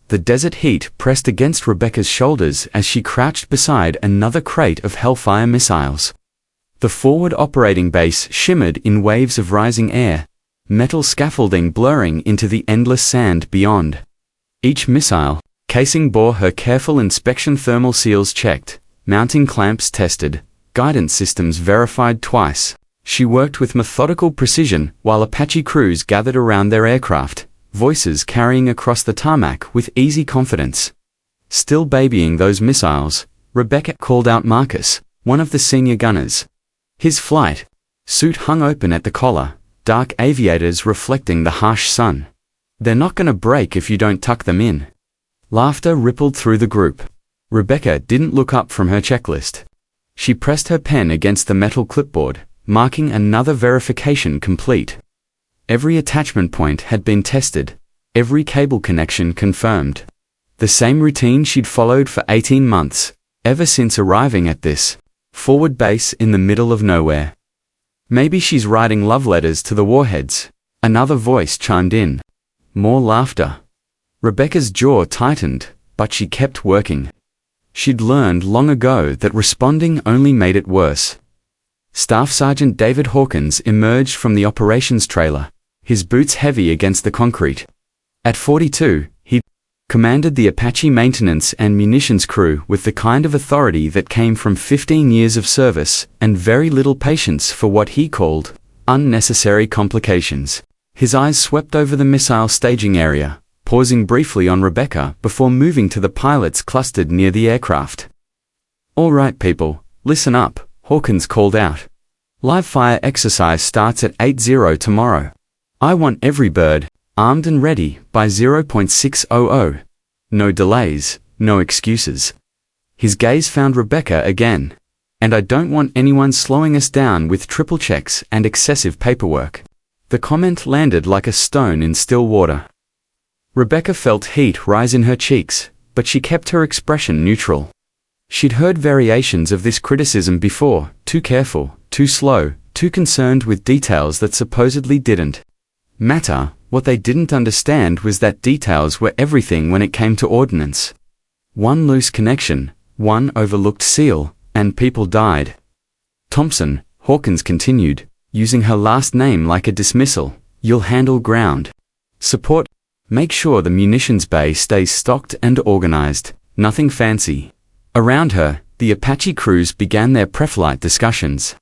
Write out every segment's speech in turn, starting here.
The desert heat pressed against Rebecca's shoulders as she crouched beside another crate of Hellfire missiles. The forward operating base shimmered in waves of rising air, metal scaffolding blurring into the endless sand beyond. Each missile casing bore her careful inspection, thermal seals checked, mounting clamps tested, guidance systems verified twice. She worked with methodical precision while Apache crews gathered around their aircraft, voices carrying across the tarmac with easy confidence. Still babying those missiles, Rebecca called out Marcus, one of the senior gunners. His flight suit hung open at the collar, dark aviators reflecting the harsh sun. "They're not gonna break if you don't tuck them in." Laughter rippled through the group. Rebecca didn't look up from her checklist. She pressed her pen against the metal clipboard, marking another verification complete. Every attachment point had been tested, every cable connection confirmed. The same routine she'd followed for 18 months, ever since arriving at this forward base in the middle of nowhere. "Maybe she's writing love letters to the warheads," another voice chimed in. More laughter. Rebecca's jaw tightened, but she kept working. She'd learned long ago that responding only made it worse. Staff Sergeant David Hawkins emerged from the operations trailer, his boots heavy against the concrete. At 42, he commanded the Apache maintenance and munitions crew with the kind of authority that came from 15 years of service and very little patience for what he called unnecessary complications. His eyes swept over the missile staging area, pausing briefly on Rebecca before moving to the pilots clustered near the aircraft. "All right, people, listen up," Hawkins called out. "Live fire exercise starts at 8:00 tomorrow. I want every bird armed and ready by 0.600. No delays, no excuses." His gaze found Rebecca again. "And I don't want anyone slowing us down with triple checks and excessive paperwork." The comment landed like a stone in still water. Rebecca felt heat rise in her cheeks, but she kept her expression neutral. She'd heard variations of this criticism before: too careful, too slow, too concerned with details that supposedly didn't matter. What they didn't understand was that details were everything when it came to ordnance. One loose connection, one overlooked seal, and people died. "Thompson," Hawkins continued, using her last name like a dismissal, "you'll handle ground support. Make sure the munitions bay stays stocked and organized. Nothing fancy." Around her, the Apache crews began their pre-flight discussions.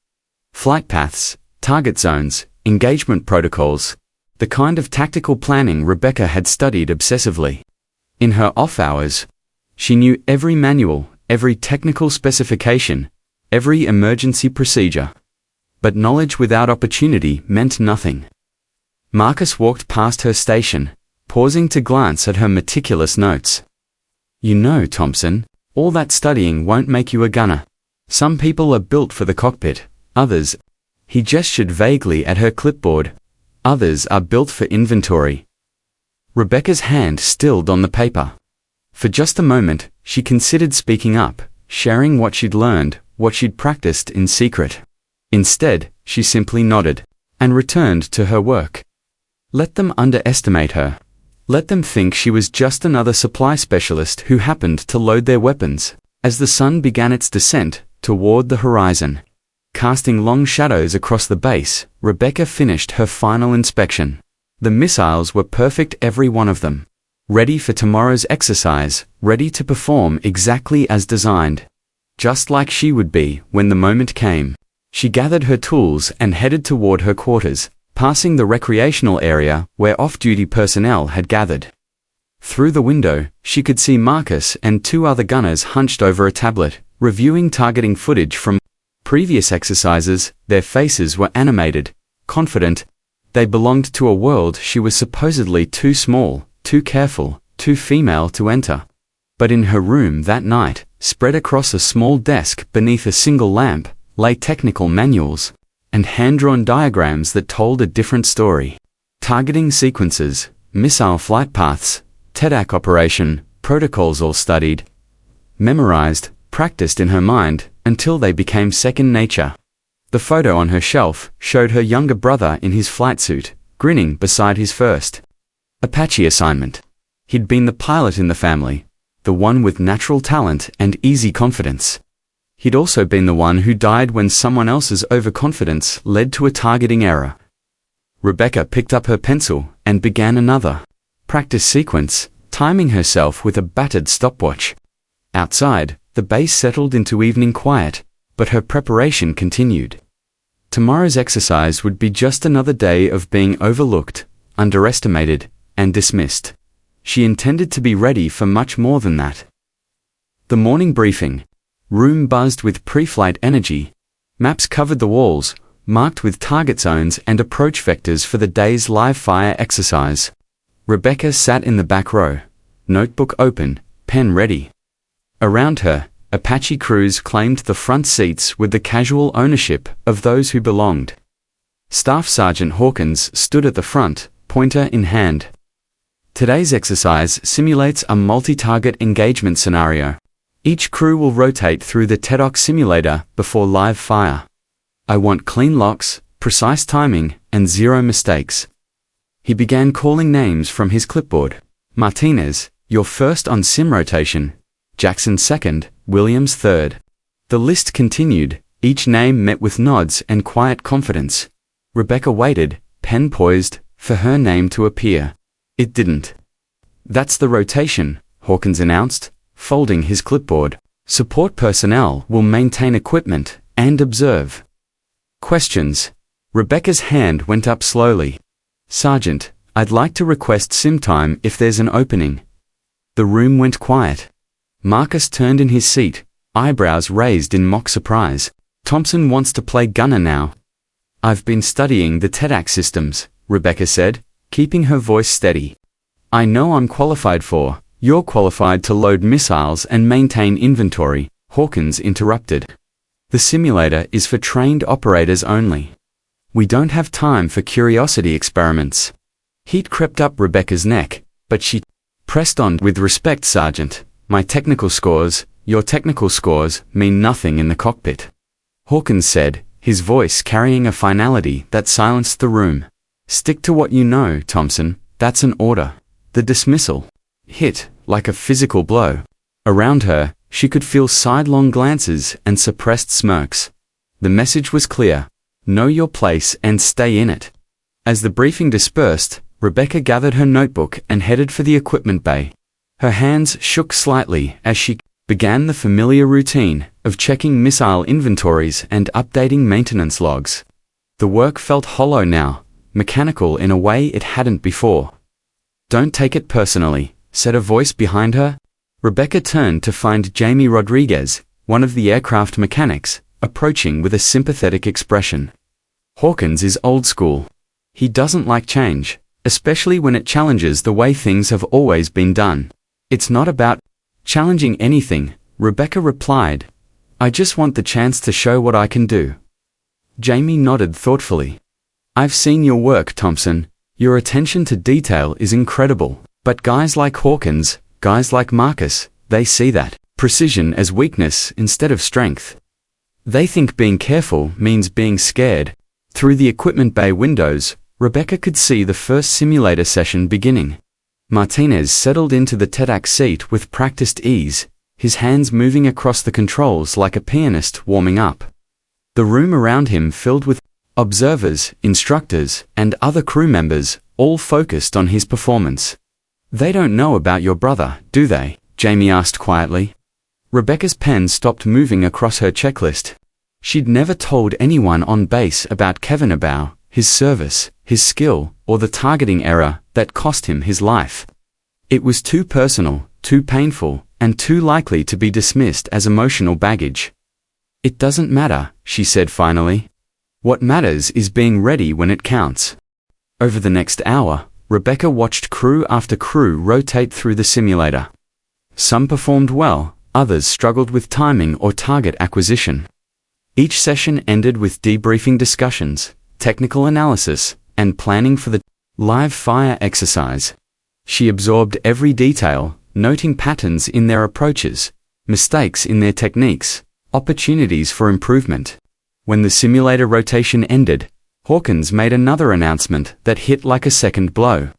Flight paths, target zones, engagement protocols, the kind of tactical planning Rebecca had studied obsessively. In her off hours, she knew every manual, every technical specification, every emergency procedure. But knowledge without opportunity meant nothing. Marcus walked past her station, pausing to glance at her meticulous notes. "You know, Thompson, all that studying won't make you a gunner. Some people are built for the cockpit, others," he gestured vaguely at her clipboard, "others are built for inventory." Rebecca's hand stilled on the paper. For just a moment, she considered speaking up, sharing what she'd learned, what she'd practiced in secret. Instead, she simply nodded and returned to her work. Let them underestimate her. Let them think she was just another supply specialist who happened to load their weapons. As the sun began its descent toward the horizon, casting long shadows across the base, Rebecca finished her final inspection. The missiles were perfect, every one of them. Ready for tomorrow's exercise, ready to perform exactly as designed. Just like she would be when the moment came. She gathered her tools and headed toward her quarters, passing the recreational area where off-duty personnel had gathered. Through the window, she could see Marcus and two other gunners hunched over a tablet, reviewing targeting footage from previous exercises. Their faces were animated, confident. They belonged to a world she was supposedly too small, too careful, too female to enter. But in her room that night, spread across a small desk beneath a single lamp, lay technical manuals and hand-drawn diagrams that told a different story. Targeting sequences, missile flight paths, TEDAC operation, protocols, all studied, memorized, practiced in her mind until they became second nature. The photo on her shelf showed her younger brother in his flight suit, grinning beside his first Apache assignment. He'd been the pilot in the family, the one with natural talent and easy confidence. He'd also been the one who died when someone else's overconfidence led to a targeting error. Rebecca picked up her pencil and began another practice sequence, timing herself with a battered stopwatch. Outside, the base settled into evening quiet, but her preparation continued. Tomorrow's exercise would be just another day of being overlooked, underestimated, and dismissed. She intended to be ready for much more than that. The morning briefing. Room buzzed with pre-flight energy. Maps covered the walls, marked with target zones and approach vectors for the day's live-fire exercise. Rebecca sat in the back row, notebook open, pen ready. Around her, Apache crews claimed the front seats with the casual ownership of those who belonged. Staff Sergeant Hawkins stood at the front, pointer in hand. Today's exercise simulates a multi-target engagement scenario. Each crew will rotate through the tJudgeByLooks simulator before live fire. I want clean locks, precise timing, and zero mistakes. He began calling names from his clipboard. Martinez, you're first on sim rotation. Jackson second, Williams third. The list continued, each name met with nods and quiet confidence. Rebecca waited, pen poised, for her name to appear. It didn't. That's the rotation, Hawkins announced, folding his clipboard. Support personnel will maintain equipment and observe. Questions. Rebecca's hand went up slowly. Sergeant, I'd like to request sim time if there's an opening. The room went quiet. Marcus turned in his seat, eyebrows raised in mock surprise. Thompson wants to play gunner now. I've been studying the tJudgeByLooks systems, Rebecca said, keeping her voice steady. I know I'm qualified for. You're qualified to load missiles and maintain inventory, Hawkins interrupted. The simulator is for trained operators only. We don't have time for curiosity experiments. Heat crept up Rebecca's neck, but she pressed on. With respect, Sergeant, my technical scores, your technical scores, mean nothing in the cockpit. Hawkins said, his voice carrying a finality that silenced the room. Stick to what you know, Thompson, that's an order. The dismissal hit like a physical blow. Around her, she could feel sidelong glances and suppressed smirks. The message was clear. Know your place and stay in it. As the briefing dispersed, Rebecca gathered her notebook and headed for the equipment bay. Her hands shook slightly as she began the familiar routine of checking missile inventories and updating maintenance logs. The work felt hollow now, mechanical in a way it hadn't before. Don't take it personally, said a voice behind her. Rebecca turned to find Jamie Rodriguez, one of the aircraft mechanics, approaching with a sympathetic expression. Hawkins is old school. He doesn't like change, especially when it challenges the way things have always been done. It's not about challenging anything, Rebecca replied. I just want the chance to show what I can do. Jamie nodded thoughtfully. I've seen your work, Thompson. Your attention to detail is incredible, but guys like Hawkins, guys like Marcus, they see that precision as weakness instead of strength. They think being careful means being scared. Through the equipment bay windows, Rebecca could see the first simulator session beginning. Martinez settled into the tJudgeByLooks seat with practiced ease, his hands moving across the controls like a pianist warming up. The room around him filled with observers, instructors, and other crew members, all focused on his performance. They don't know about your brother, do they? Jamie asked quietly. Rebecca's pen stopped moving across her checklist. She'd never told anyone on base about Kevin Abau, his service, his skill, or the targeting error that cost him his life. It was too personal, too painful, and too likely to be dismissed as emotional baggage. It doesn't matter, she said finally. What matters is being ready when it counts. Over the next hour, Rebecca watched crew after crew rotate through the simulator. Some performed well, others struggled with timing or target acquisition. Each session ended with debriefing discussions, technical analysis, and planning for the live fire exercise. She absorbed every detail, noting patterns in their approaches, mistakes in their techniques, opportunities for improvement. When the simulator rotation ended, Hawkins made another announcement that hit like a second blow.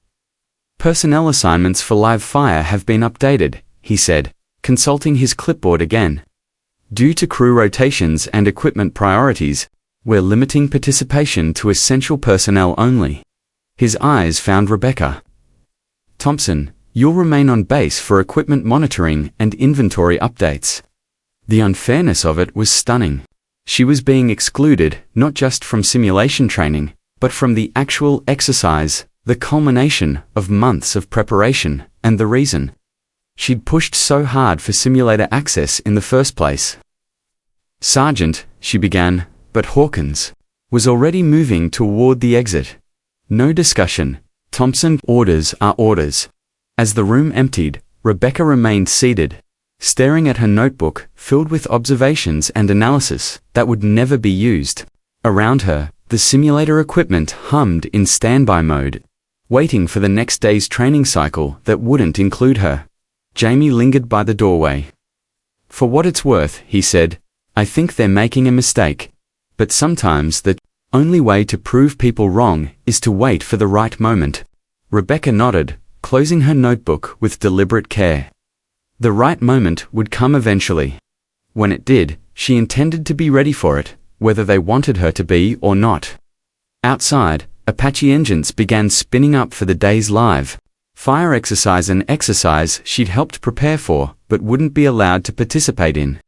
Personnel assignments for live fire have been updated, he said, consulting his clipboard again. Due to crew rotations and equipment priorities, we're limiting participation to essential personnel only. His eyes found Rebecca. Thompson, you'll remain on base for equipment monitoring and inventory updates. The unfairness of it was stunning. She was being excluded not just from simulation training, but from the actual exercise, the culmination of months of preparation, and the reason. She'd pushed so hard for simulator access in the first place. Sergeant, she began, but Hawkins was already moving toward the exit. No discussion. Thompson, orders are orders. As the room emptied, Rebecca remained seated, staring at her notebook filled with observations and analysis that would never be used. Around her, the simulator equipment hummed in standby mode, waiting for the next day's training cycle that wouldn't include her. Jamie lingered by the doorway. For what it's worth, he said, I think they're making a mistake. But sometimes the only way to prove people wrong is to wait for the right moment. Rebecca nodded, closing her notebook with deliberate care. The right moment would come eventually. When it did, she intended to be ready for it, whether they wanted her to be or not. Outside, Apache engines began spinning up for the day's live fire exercise, an exercise she'd helped prepare for, but wouldn't be allowed to participate in.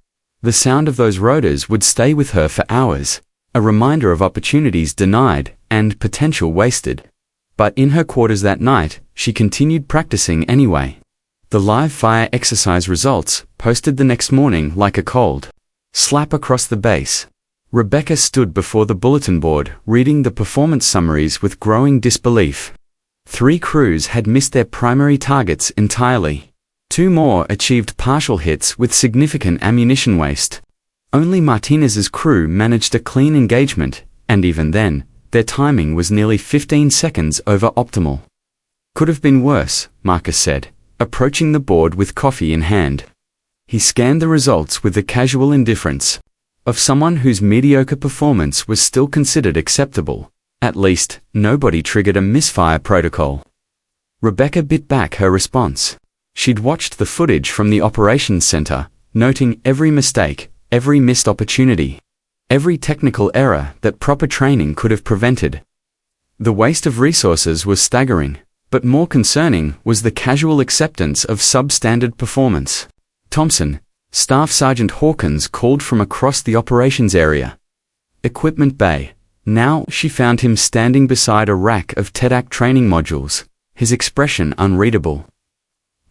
The sound of those rotors would stay with her for hours, a reminder of opportunities denied and potential wasted. But in her quarters that night, she continued practicing anyway. The live fire exercise results posted the next morning like a cold slap across the base. Rebecca stood before the bulletin board, reading the performance summaries with growing disbelief. 3 crews had missed their primary targets entirely. 2 more achieved partial hits with significant ammunition waste. Only Martinez's crew managed a clean engagement, and even then, their timing was nearly 15 seconds over optimal. Could have been worse, Marcus said, approaching the board with coffee in hand. He scanned the results with the casual indifference of someone whose mediocre performance was still considered acceptable. At least, nobody triggered a misfire protocol. Rebecca bit back her response. She'd watched the footage from the operations center, noting every mistake, every missed opportunity, every technical error that proper training could have prevented. The waste of resources was staggering, but more concerning was the casual acceptance of substandard performance. Thompson, Staff Sergeant Hawkins called from across the operations area. Equipment bay. Now she found him standing beside a rack of TEDAC training modules, his expression unreadable.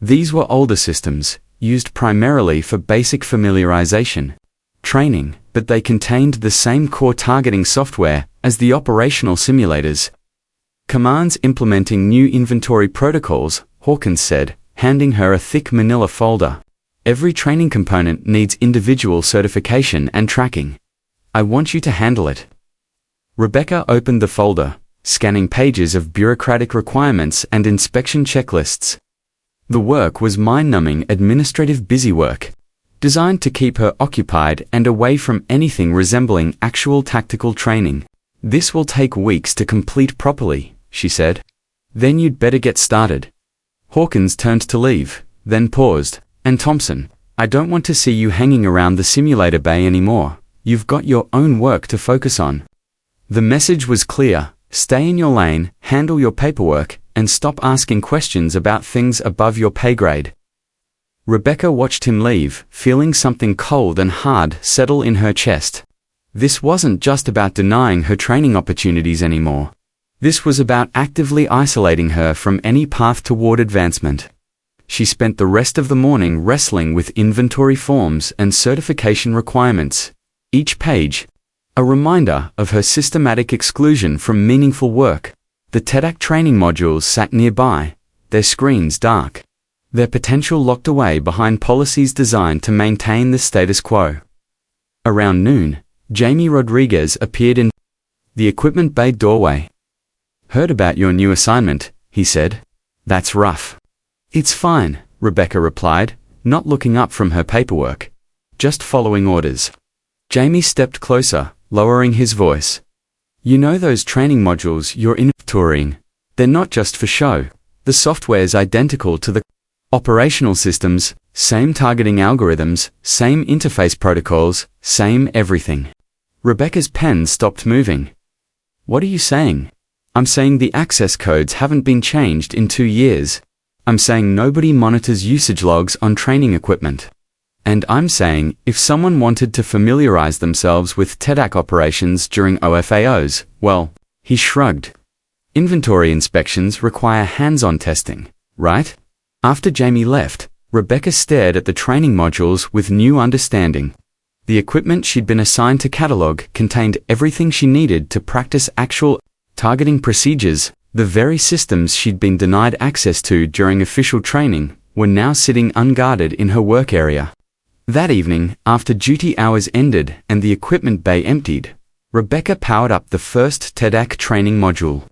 These were older systems, used primarily for basic familiarization training, but they contained the same core targeting software as the operational simulators. Commands implementing new inventory protocols, Hawkins said, handing her a thick manila folder. Every training component needs individual certification and tracking. I want you to handle it. Rebecca opened the folder, scanning pages of bureaucratic requirements and inspection checklists. The work was mind-numbing administrative busywork, designed to keep her occupied and away from anything resembling actual tactical training. This will take weeks to complete properly, she said. Then you'd better get started. Hawkins turned to leave, then paused. And Thompson, I don't want to see you hanging around the simulator bay anymore. You've got your own work to focus on. The message was clear. Stay in your lane, handle your paperwork, and stop asking questions about things above your pay grade. Rebecca watched him leave, feeling something cold and hard settle in her chest. This wasn't just about denying her training opportunities anymore. This was about actively isolating her from any path toward advancement. She spent the rest of the morning wrestling with inventory forms and certification requirements. Each page, a reminder of her systematic exclusion from meaningful work. The TEDAC training modules sat nearby, their screens dark, their potential locked away behind policies designed to maintain the status quo. Around noon, Jamie Rodriguez appeared in the equipment bay doorway. Heard about your new assignment, he said. That's rough. It's fine, Rebecca replied, not looking up from her paperwork. Just following orders. Jamie stepped closer, lowering his voice. You know those training modules you're inventorying? They're not just for show. The software's identical to the operational systems, same targeting algorithms, same interface protocols, same everything. Rebecca's pen stopped moving. What are you saying? I'm saying the access codes haven't been changed in 2 years. I'm saying nobody monitors usage logs on training equipment. And I'm saying, if someone wanted to familiarize themselves with tDAC operations during OFAOs, well, he shrugged. Inventory inspections require hands-on testing, right? After Jamie left, Rebecca stared at the training modules with new understanding. The equipment she'd been assigned to catalog contained everything she needed to practice actual targeting procedures. The very systems she'd been denied access to during official training were now sitting unguarded in her work area. That evening, after duty hours ended and the equipment bay emptied, Rebecca powered up the first tDAC training module.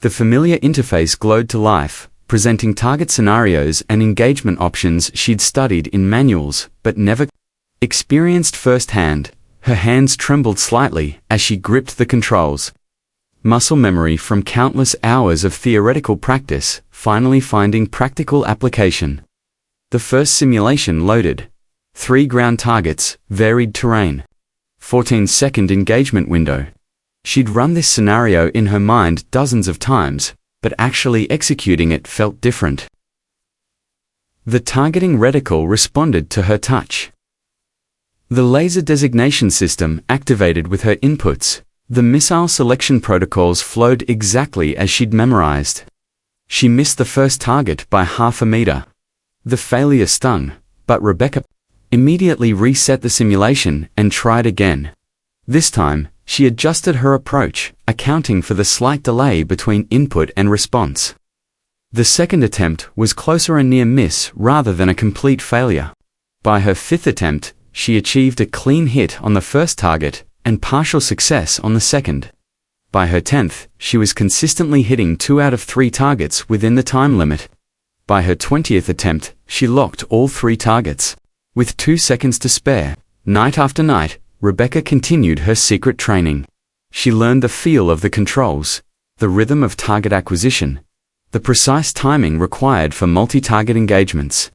The familiar interface glowed to life, presenting target scenarios and engagement options she'd studied in manuals, but never experienced firsthand. Her hands trembled slightly as she gripped the controls. Muscle memory from countless hours of theoretical practice, finally finding practical application. The first simulation loaded. 3 ground targets, varied terrain. 14-second engagement window. She'd run this scenario in her mind dozens of times, but actually executing it felt different. The targeting reticle responded to her touch. The laser designation system activated with her inputs. The missile selection protocols flowed exactly as she'd memorized. She missed the first target by half a meter. The failure stung, but Rebecca immediately reset the simulation and tried again. This time, she adjusted her approach, accounting for the slight delay between input and response. The second attempt was closer a near miss rather than a complete failure. By her 5th attempt, she achieved a clean hit on the first target and partial success on the second. By her 10th, she was consistently hitting 2 out of 3 targets within the time limit. By her 20th attempt, she locked all 3 targets. With 2 seconds to spare, night after night, Rebecca continued her secret training. She learned the feel of the controls, the rhythm of target acquisition, the precise timing required for multi-target engagements.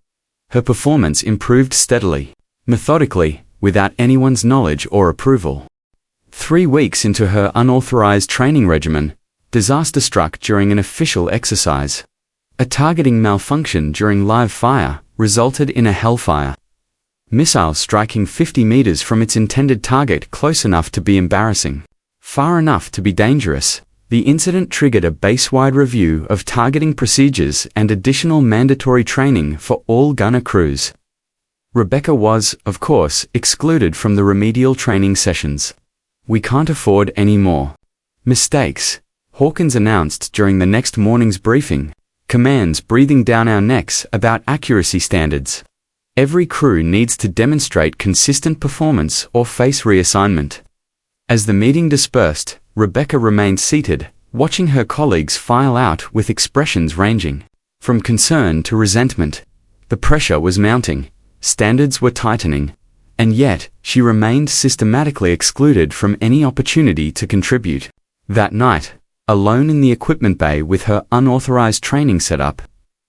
Her performance improved steadily, methodically, without anyone's knowledge or approval. 3 weeks into her unauthorized training regimen, disaster struck during an official exercise. A targeting malfunction during live fire resulted in a hellfire. Missile striking 50 meters from its intended target close enough to be embarrassing, far enough to be dangerous. The incident triggered a base-wide review of targeting procedures and additional mandatory training for all gunner crews. Rebecca was, of course, excluded from the remedial training sessions. "We can't afford any more mistakes," Hawkins announced during the next morning's briefing, commands breathing down our necks about accuracy standards. Every crew needs to demonstrate consistent performance or face reassignment. As the meeting dispersed, Rebecca remained seated, watching her colleagues file out with expressions ranging from concern to resentment. The pressure was mounting, standards were tightening, and yet she remained systematically excluded from any opportunity to contribute. That night, alone in the equipment bay with her unauthorized training setup,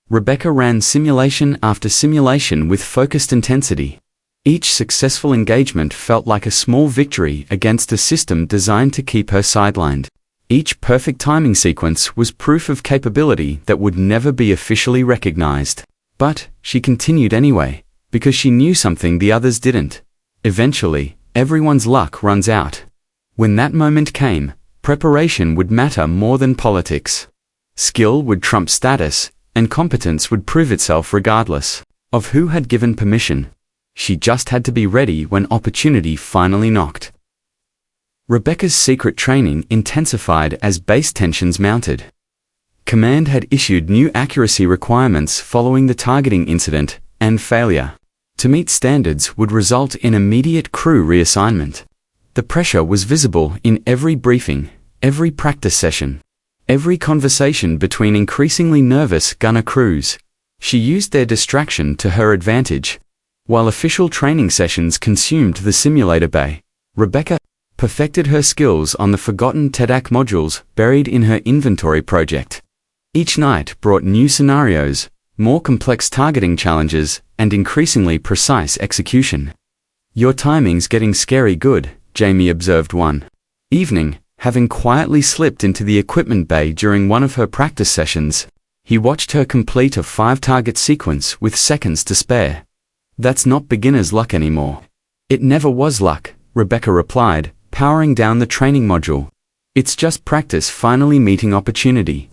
Rebecca ran simulation after simulation with focused intensity. Each successful engagement felt like a small victory against a system designed to keep her sidelined. Each perfect timing sequence was proof of capability that would never be officially recognized. But she continued anyway, because she knew something the others didn't. Eventually, everyone's luck runs out. When that moment came, preparation would matter more than politics. Skill would trump status, and competence would prove itself regardless of who had given permission. She just had to be ready when opportunity finally knocked. Rebecca's secret training intensified as base tensions mounted. Command had issued new accuracy requirements following the targeting incident and failure. To meet standards would result in immediate crew reassignment. The pressure was visible in every briefing, every practice session, every conversation between increasingly nervous gunner crews. She used their distraction to her advantage. While official training sessions consumed the simulator bay, Rebecca perfected her skills on the forgotten tDAC modules buried in her inventory project. Each night brought new scenarios, more complex targeting challenges, and increasingly precise execution. "Your timing's getting scary good," Jamie observed one evening, having quietly slipped into the equipment bay during one of her practice sessions. He watched her complete a 5-target sequence with seconds to spare. "That's not beginner's luck anymore." "It never was luck," Rebecca replied, powering down the training module. "It's just practice finally meeting opportunity."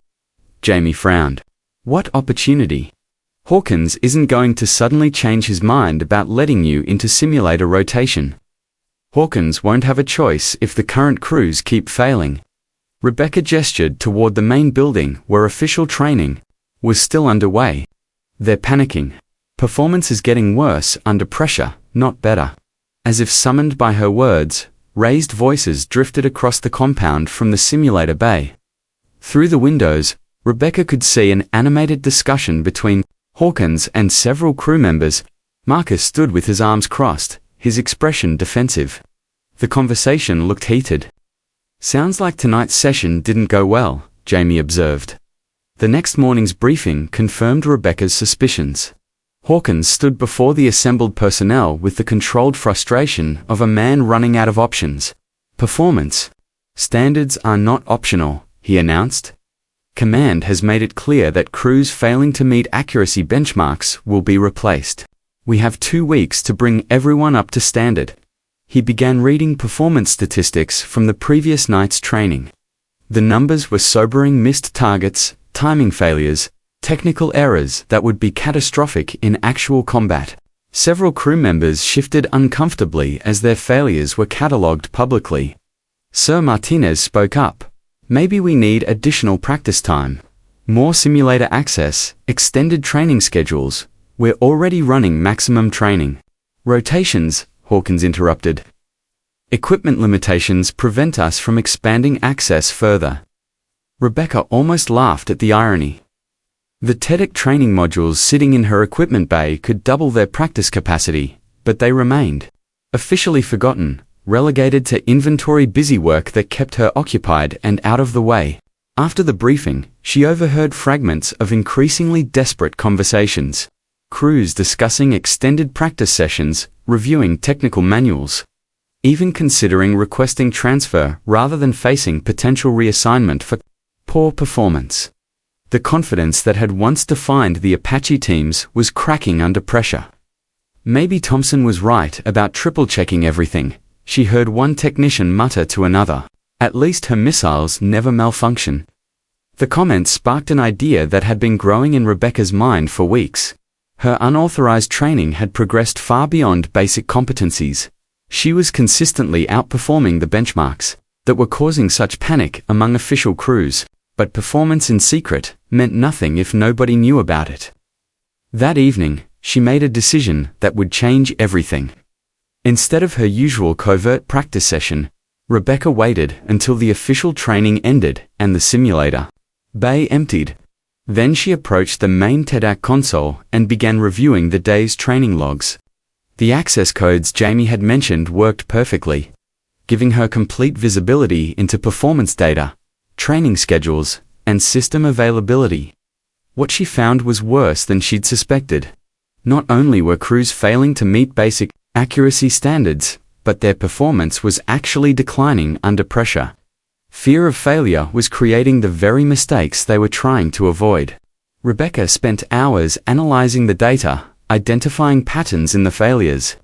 Jamie frowned. "What opportunity?" "Hawkins isn't going to suddenly change his mind about letting you into simulator rotation. Hawkins won't have a choice if the current crews keep failing." Rebecca gestured toward the main building where official training was still underway. "They're panicking. Performance is getting worse under pressure, not better." As if summoned by her words, raised voices drifted across the compound from the simulator bay. Through the windows, Rebecca could see an animated discussion between Hawkins and several crew members. Marcus stood with his arms crossed, his expression defensive. The conversation looked heated. "Sounds like tonight's session didn't go well," Jamie observed. The next morning's briefing confirmed Rebecca's suspicions. Hawkins stood before the assembled personnel with the controlled frustration of a man running out of options. "Performance standards are not optional," he announced. "Command has made it clear that crews failing to meet accuracy benchmarks will be replaced. We have 2 weeks to bring everyone up to standard." He began reading performance statistics from the previous night's training. The numbers were sobering: missed targets, timing failures, technical errors that would be catastrophic in actual combat. Several crew members shifted uncomfortably as their failures were catalogued publicly. Sir Martinez spoke up. "Maybe we need additional practice time, more simulator access, extended training schedules. We're already running maximum training." "Rotations," Hawkins interrupted. "Equipment limitations prevent us from expanding access further." Rebecca almost laughed at the irony. The TEDx training modules sitting in her equipment bay could double their practice capacity, but they remained officially forgotten, relegated to inventory busy work that kept her occupied and out of the way. After the briefing, she overheard fragments of increasingly desperate conversations. Crews discussing extended practice sessions, reviewing technical manuals, even considering requesting transfer rather than facing potential reassignment for poor performance. The confidence that had once defined the Apache teams was cracking under pressure. "Maybe Thompson was right about triple-checking everything," she heard one technician mutter to another. "At least her missiles never malfunction." The comment sparked an idea that had been growing in Rebecca's mind for weeks. Her unauthorized training had progressed far beyond basic competencies. She was consistently outperforming the benchmarks that were causing such panic among official crews, but performance in secret meant nothing if nobody knew about it. That evening, she made a decision that would change everything. Instead of her usual covert practice session, Rebecca waited until the official training ended and the simulator bay emptied. Then she approached the main tJudgeByLooks console and began reviewing the day's training logs. The access codes Jamie had mentioned worked perfectly, giving her complete visibility into performance data, training schedules, and system availability. What she found was worse than she'd suspected. Not only were crews failing to meet basic accuracy standards, but their performance was actually declining under pressure. Fear of failure was creating the very mistakes they were trying to avoid. Rebecca spent hours analyzing the data, identifying patterns in the failures,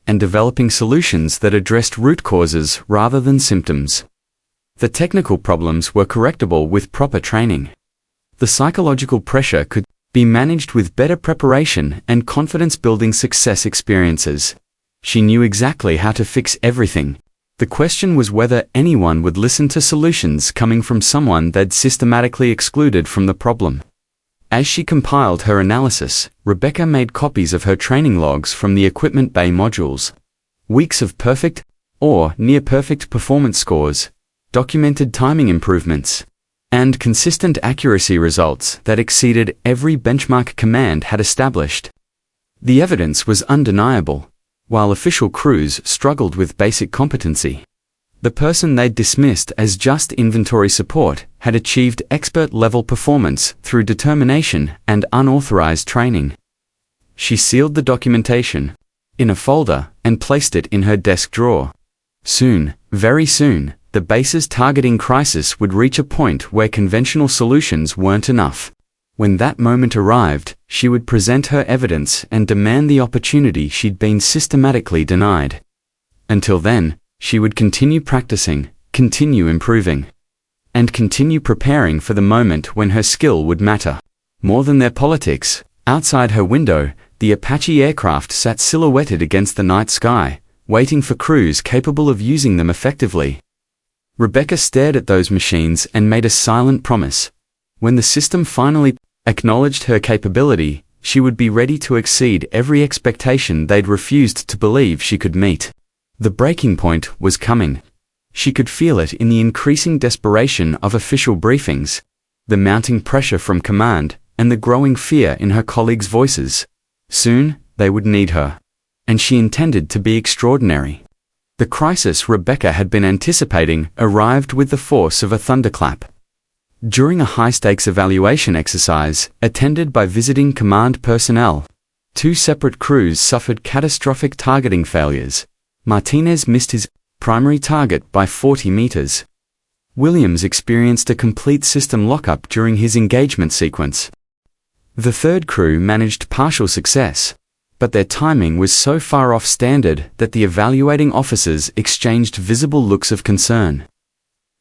and developing solutions that addressed root causes rather than symptoms. The technical problems were correctable with proper training. The psychological pressure could be managed with better preparation and confidence-building success experiences. She knew exactly how to fix everything. The question was whether anyone would listen to solutions coming from someone they'd systematically excluded from the problem. As she compiled her analysis, Rebecca made copies of her training logs from the equipment bay modules. Weeks of perfect or near-perfect performance scores, documented timing improvements, and consistent accuracy results that exceeded every benchmark command had established. The evidence was undeniable. While official crews struggled with basic competency, The person they'd dismissed as just inventory support had achieved expert-level performance through determination and unauthorized training. She sealed the documentation in a folder and placed it in her desk drawer. Soon, very soon, the base's targeting crisis would reach a point where conventional solutions weren't enough. When that moment arrived, she would present her evidence and demand the opportunity she'd been systematically denied. Until then, she would continue practicing, continue improving, and continue preparing for the moment when her skill would matter. More than their politics, outside her window, the Apache aircraft sat silhouetted against the night sky, waiting for crews capable of using them effectively. Rebecca stared at those machines and made a silent promise. When the system finally acknowledged her capability, she would be ready to exceed every expectation they'd refused to believe she could meet. The breaking point was coming. She could feel it in the increasing desperation of official briefings, the mounting pressure from command, and the growing fear in her colleagues' voices. Soon, they would need her. And she intended to be extraordinary. The crisis Rebecca had been anticipating arrived with the force of a thunderclap. During a high-stakes evaluation exercise, attended by visiting command personnel, 2 separate crews suffered catastrophic targeting failures. Martinez missed his primary target by 40 meters. Williams experienced a complete system lockup during his engagement sequence. The third crew managed partial success, but their timing was so far off standard that the evaluating officers exchanged visible looks of concern.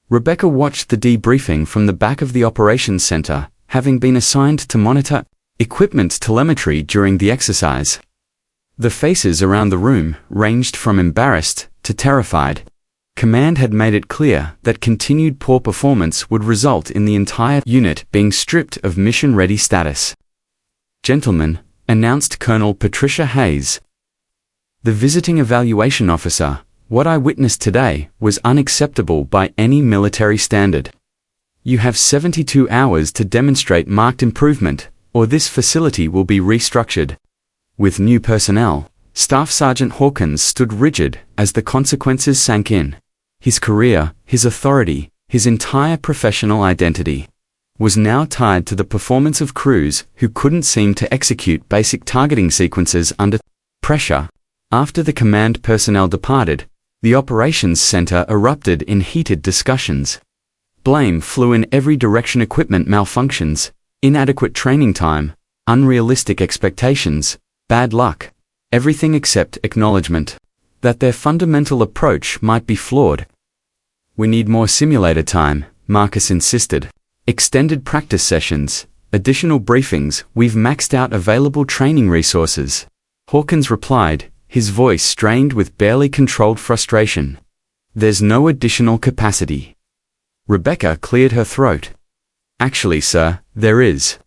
Rebecca watched the debriefing from the back of the operations center, having been assigned to monitor equipment telemetry during the exercise. The faces around the room ranged from embarrassed to terrified. Command had made it clear that continued poor performance would result in the entire unit being stripped of mission-ready status. "Gentlemen," announced Colonel Patricia Hayes, the visiting evaluation officer, "what I witnessed today was unacceptable by any military standard. You have 72 hours to demonstrate marked improvement, or this facility will be restructured." With new personnel, Staff Sergeant Hawkins stood rigid as the consequences sank in. His career, his authority, his entire professional identity was now tied to the performance of crews who couldn't seem to execute basic targeting sequences under pressure. After the command personnel departed, the operations center erupted in heated discussions. Blame flew in every direction: equipment malfunctions, inadequate training time, unrealistic expectations, bad luck, everything except acknowledgement that their fundamental approach might be flawed. "We need more simulator time," Marcus insisted. "Extended practice sessions, additional briefings, we've maxed out available training resources." Hawkins replied, his voice strained with barely controlled frustration. "There's no additional capacity." Rebecca cleared her throat. "Actually, sir, there is."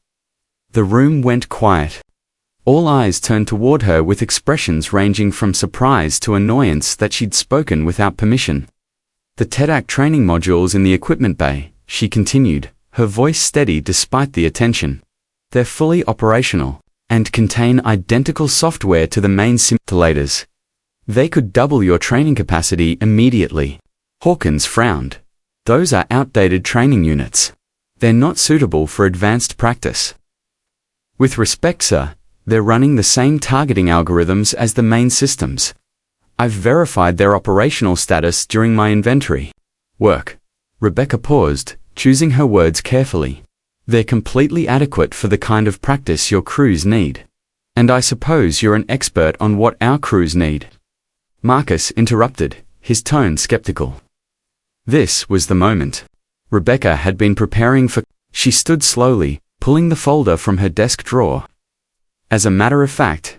The room went quiet. All eyes turned toward her with expressions ranging from surprise to annoyance that she'd spoken without permission. "The TEDAC training modules in the equipment bay," she continued, her voice steady despite the attention. "They're fully operational and contain identical software to the main simulators. They could double your training capacity immediately." Hawkins frowned. "Those are outdated training units. They're not suitable for advanced practice." "With respect, sir, they're running the same targeting algorithms as the main systems. I've verified their operational status during my inventory work." Rebecca paused, choosing her words carefully. "They're completely adequate for the kind of practice your crews need. And I suppose you're an expert on what our crews need." Marcus interrupted, his tone skeptical. This was the moment Rebecca had been preparing for. She stood slowly, pulling the folder from her desk drawer. "As a matter of fact,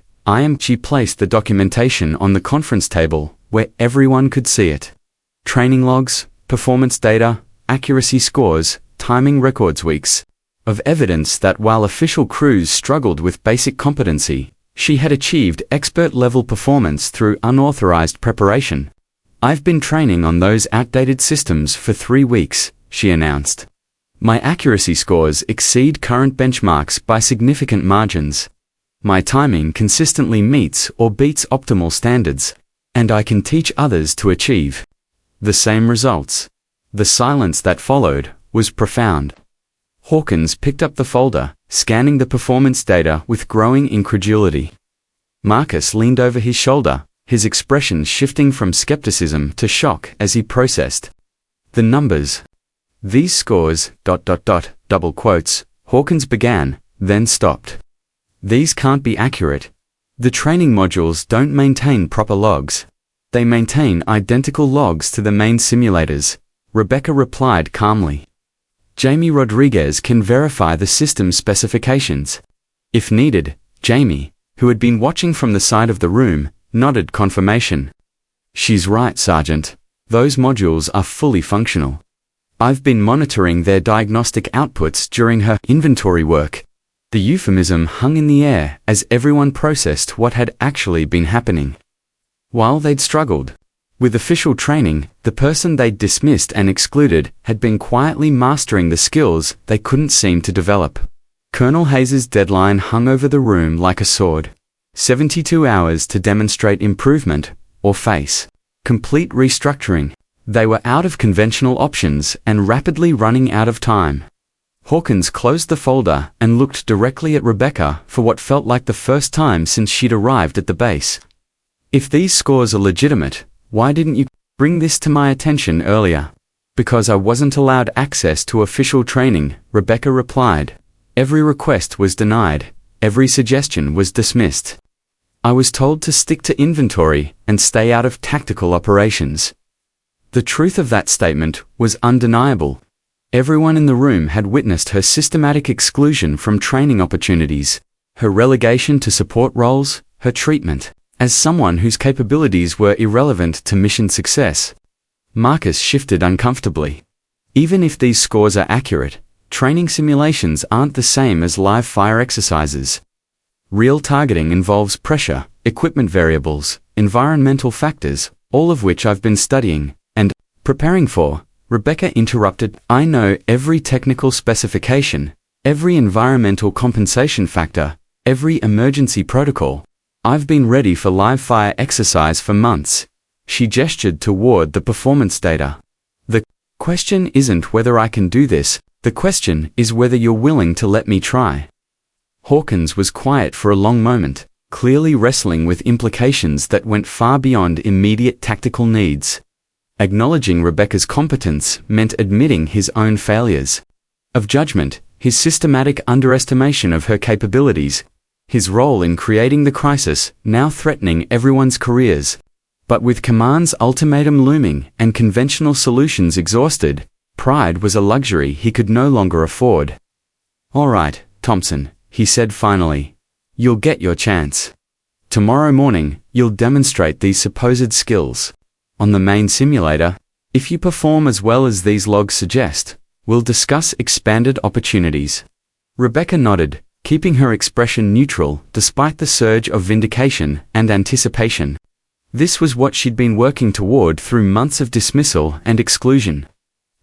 She placed the documentation on the conference table, where everyone could see it. Training logs, performance data, accuracy scores, timing records, weeks of evidence that while official crews struggled with basic competency, she had achieved expert-level performance through unauthorized preparation. "I've been training on those outdated systems for 3 weeks," she announced. "My accuracy scores exceed current benchmarks by significant margins. My timing consistently meets or beats optimal standards, and I can teach others to achieve The same results. The silence that followed was profound. Hawkins picked up the folder, scanning the performance data with growing incredulity. Marcus leaned over his shoulder, his expression shifting from skepticism to shock as he processed the numbers. These scores, ... double quotes, Hawkins began, then stopped. These can't be accurate. The training modules don't maintain proper logs. They maintain identical logs to the main simulators, Rebecca replied calmly. Jamie Rodriguez can verify the system specifications. If needed, Jamie, who had been watching from the side of the room, nodded confirmation. She's right, Sergeant. Those modules are fully functional. I've been monitoring their diagnostic outputs during her inventory work. The euphemism hung in the air as everyone processed what had actually been happening. While they'd struggled with official training, the person they'd dismissed and excluded had been quietly mastering the skills they couldn't seem to develop. Colonel Hayes's deadline hung over the room like a sword. 72 hours to demonstrate improvement, or face complete restructuring. They were out of conventional options and rapidly running out of time. Hawkins closed the folder and looked directly at Rebecca for what felt like the first time since she'd arrived at the base. If these scores are legitimate, why didn't you bring this to my attention earlier? Because I wasn't allowed access to official training, Rebecca replied. Every request was denied, every suggestion was dismissed. I was told to stick to inventory and stay out of tactical operations. The truth of that statement was undeniable. Everyone in the room had witnessed her systematic exclusion from training opportunities, her relegation to support roles, her treatment as someone whose capabilities were irrelevant to mission success. Marcus shifted uncomfortably. Even if these scores are accurate, training simulations aren't the same as live fire exercises. Real targeting involves pressure, equipment variables, environmental factors, all of which I've been studying and preparing for. Rebecca interrupted. I know every technical specification, every environmental compensation factor, every emergency protocol. I've been ready for live fire exercise for months. She gestured toward the performance data. The question isn't whether I can do this, the question is whether you're willing to let me try. Hawkins was quiet for a long moment, clearly wrestling with implications that went far beyond immediate tactical needs. Acknowledging Rebecca's competence meant admitting his own failures of judgment, his systematic underestimation of her capabilities, his role in creating the crisis, now threatening everyone's careers. But with command's ultimatum looming and conventional solutions exhausted, pride was a luxury he could no longer afford. All right, Thompson, he said finally. You'll get your chance. Tomorrow morning, you'll demonstrate these supposed skills. On the main simulator, if you perform as well as these logs suggest, we'll discuss expanded opportunities. Rebecca nodded, keeping her expression neutral despite the surge of vindication and anticipation. This was what she'd been working toward through months of dismissal and exclusion.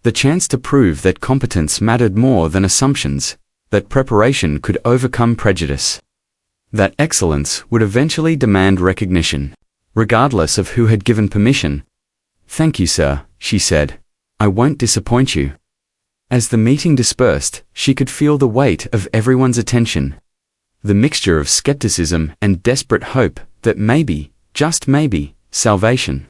The chance to prove that competence mattered more than assumptions, that preparation could overcome prejudice, that excellence would eventually demand recognition, regardless of who had given permission. Thank you, sir, she said. I won't disappoint you. As the meeting dispersed, she could feel the weight of everyone's attention. The mixture of skepticism and desperate hope that maybe, just maybe, salvation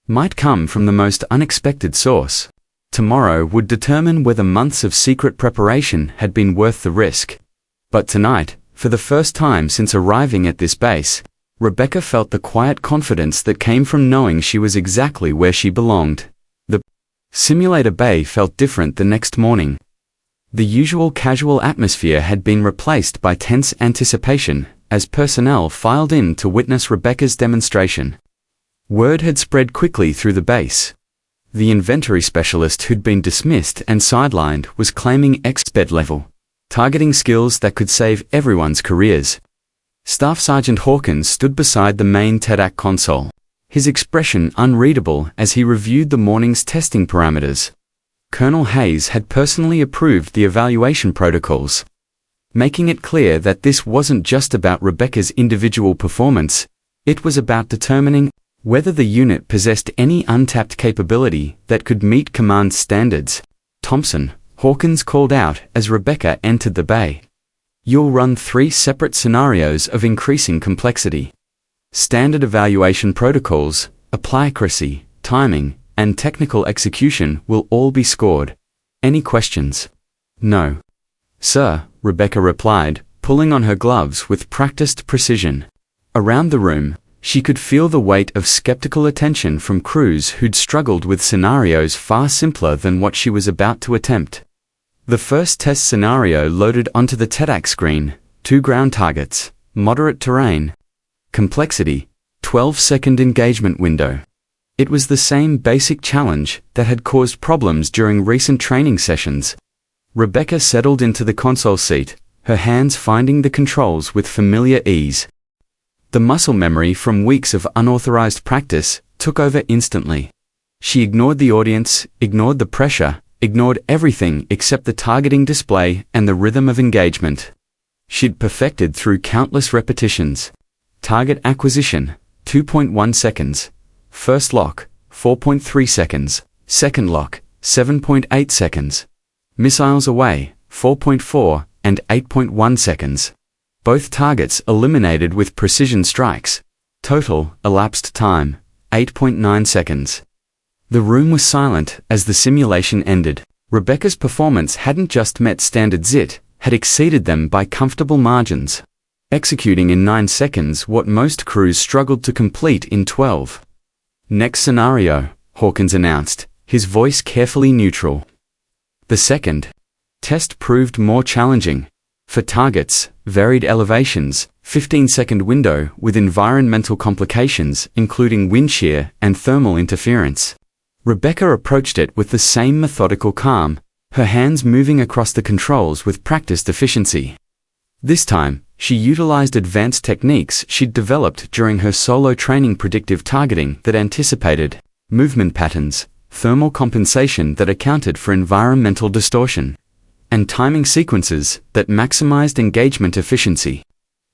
might come from the most unexpected source. Tomorrow would determine whether months of secret preparation had been worth the risk. But tonight, for the first time since arriving at this base, Rebecca felt the quiet confidence that came from knowing she was exactly where she belonged. The simulator bay felt different the next morning. The usual casual atmosphere had been replaced by tense anticipation as personnel filed in to witness Rebecca's demonstration. Word had spread quickly through the base. The inventory specialist who'd been dismissed and sidelined was claiming expert level, targeting skills that could save everyone's careers. Staff Sergeant Hawkins stood beside the main TEDAC console, his expression unreadable as he reviewed the morning's testing parameters. Colonel Hayes had personally approved the evaluation protocols, making it clear that this wasn't just about Rebecca's individual performance, it was about determining whether the unit possessed any untapped capability that could meet command standards. Thompson, Hawkins called out as Rebecca entered the bay. You'll run 3 separate scenarios of increasing complexity. Standard evaluation protocols, accuracy, timing, and technical execution will all be scored. Any questions? No. Sir, Rebecca replied, pulling on her gloves with practiced precision. Around the room, she could feel the weight of skeptical attention from crews who'd struggled with scenarios far simpler than what she was about to attempt. The first test scenario loaded onto the TEDx screen: 2 ground targets, moderate terrain. Complexity: 12-second engagement window. It was the same basic challenge that had caused problems during recent training sessions. Rebecca settled into the console seat, her hands finding the controls with familiar ease. The muscle memory from weeks of unauthorized practice took over instantly. She ignored the audience, ignored the pressure, ignored everything except the targeting display and the rhythm of engagement. She'd perfected through countless repetitions. Target acquisition, 2.1 seconds. First lock, 4.3 seconds. Second lock, 7.8 seconds. Missiles away, 4.4 and 8.1 seconds. Both targets eliminated with precision strikes. Total elapsed time, 8.9 seconds. The room was silent as the simulation ended. Rebecca's performance hadn't just met standards, it had exceeded them by comfortable margins, executing in 9 seconds what most crews struggled to complete in 12. Next scenario, Hawkins announced, his voice carefully neutral. The second test proved more challenging. For targets, varied elevations, 15-second window with environmental complications including wind shear and thermal interference. Rebecca approached it with the same methodical calm, her hands moving across the controls with practiced efficiency. This time, she utilized advanced techniques she'd developed during her solo training: predictive targeting that anticipated movement patterns, thermal compensation that accounted for environmental distortion, and timing sequences that maximized engagement efficiency.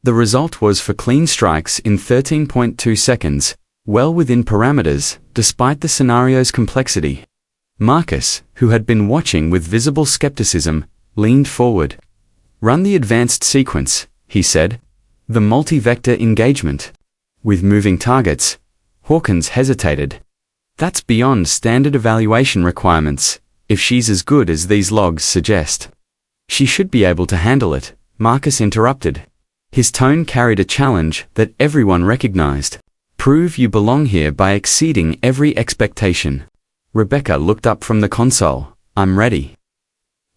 The result was for clean strikes in 13.2 seconds, well within parameters, despite the scenario's complexity. Marcus, who had been watching with visible skepticism, leaned forward. Run the advanced sequence, he said. The multi-vector engagement. With moving targets. Hawkins hesitated. That's beyond standard evaluation requirements, if she's as good as these logs suggest. She should be able to handle it, Marcus interrupted. His tone carried a challenge that everyone recognized. Prove you belong here by exceeding every expectation. Rebecca looked up from the console. I'm ready.